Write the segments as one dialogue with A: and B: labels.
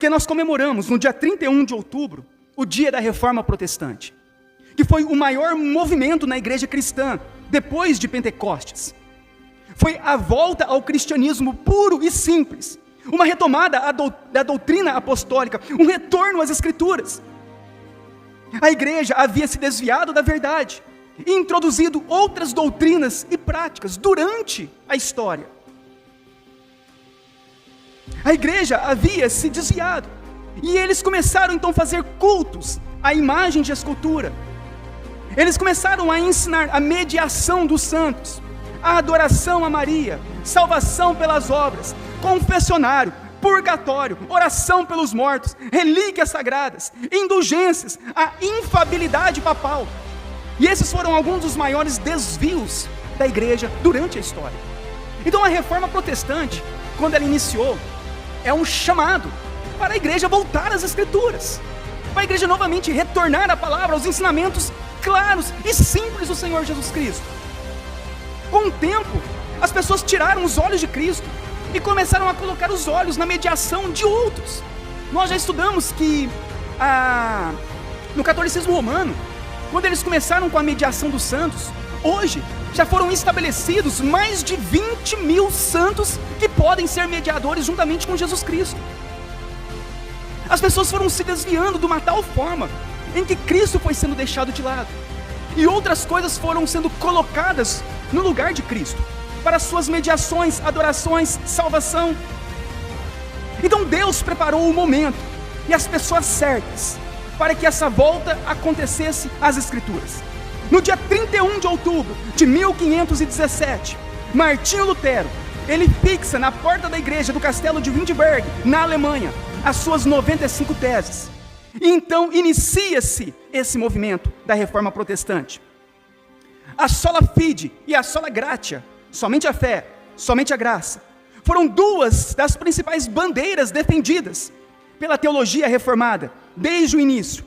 A: que nós comemoramos no dia 31 de outubro, o dia da Reforma Protestante, que foi o maior movimento na igreja cristã, depois de Pentecostes. Foi a volta ao cristianismo puro e simples, uma retomada da doutrina apostólica, um retorno às Escrituras. A igreja havia se desviado da verdade e introduzido outras doutrinas e práticas durante a história. A igreja havia se desviado, e eles começaram então a fazer cultos à imagem de escultura. Eles começaram a ensinar a mediação dos santos, a adoração a Maria, salvação pelas obras, confessionário, purgatório, oração pelos mortos, relíquias sagradas, indulgências, a infabilidade papal. E esses foram alguns dos maiores desvios da igreja durante a história. Então a Reforma Protestante, quando ela iniciou, é um chamado para a igreja voltar às Escrituras, para a igreja novamente retornar à palavra, aos ensinamentos claros e simples do Senhor Jesus Cristo. Com o tempo, as pessoas tiraram os olhos de Cristo e começaram a colocar os olhos na mediação de outros. Nós já estudamos que no catolicismo romano, quando eles começaram com a mediação dos santos, hoje já foram estabelecidos mais de 20 mil santos que podem ser mediadores juntamente com Jesus Cristo. As pessoas foram se desviando de uma tal forma em que Cristo foi sendo deixado de lado, e outras coisas foram sendo colocadas no lugar de Cristo, para suas mediações, adorações, salvação. Então Deus preparou o momento e as pessoas certas para que essa volta acontecesse às Escrituras. No dia 31 de outubro de 1517, Martinho Lutero, ele fixa na porta da igreja do castelo de Wittenberg, na Alemanha, as suas 95 teses. E então inicia-se esse movimento da Reforma Protestante. A sola fide e a sola gratia, somente a fé, somente a graça, foram duas das principais bandeiras defendidas pela teologia reformada desde o início.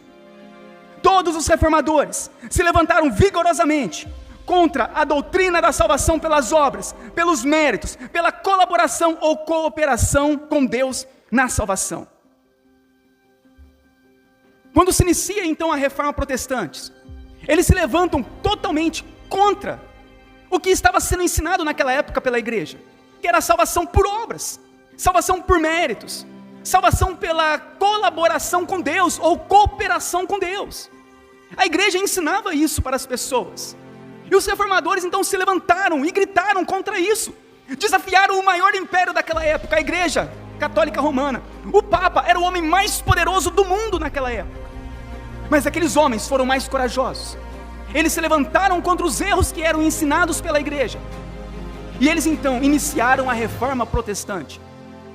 A: Todos os reformadores se levantaram vigorosamente contra a doutrina da salvação pelas obras, pelos méritos, pela colaboração ou cooperação com Deus na salvação. Quando se inicia então a Reforma Protestante, eles se levantam totalmente contra o que estava sendo ensinado naquela época pela igreja, que era a salvação por obras, salvação por méritos, salvação pela colaboração com Deus ou cooperação com Deus. A igreja ensinava isso para as pessoas, e os reformadores então se levantaram e gritaram contra isso, desafiaram o maior império daquela época, a igreja católica romana. O Papa era o homem mais poderoso do mundo naquela época, mas aqueles homens foram mais corajosos. Eles se levantaram contra os erros que eram ensinados pela igreja, e eles então iniciaram a Reforma Protestante,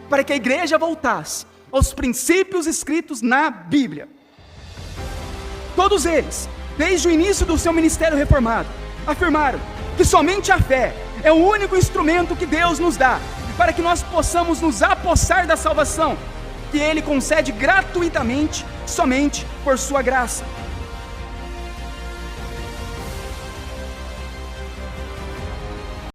A: para que a igreja voltasse aos princípios escritos na Bíblia. Todos eles, desde o início do seu ministério reformado, afirmaram que somente a fé é o único instrumento que Deus nos dá, para que nós possamos nos apossar da salvação, que Ele concede gratuitamente, somente por sua graça.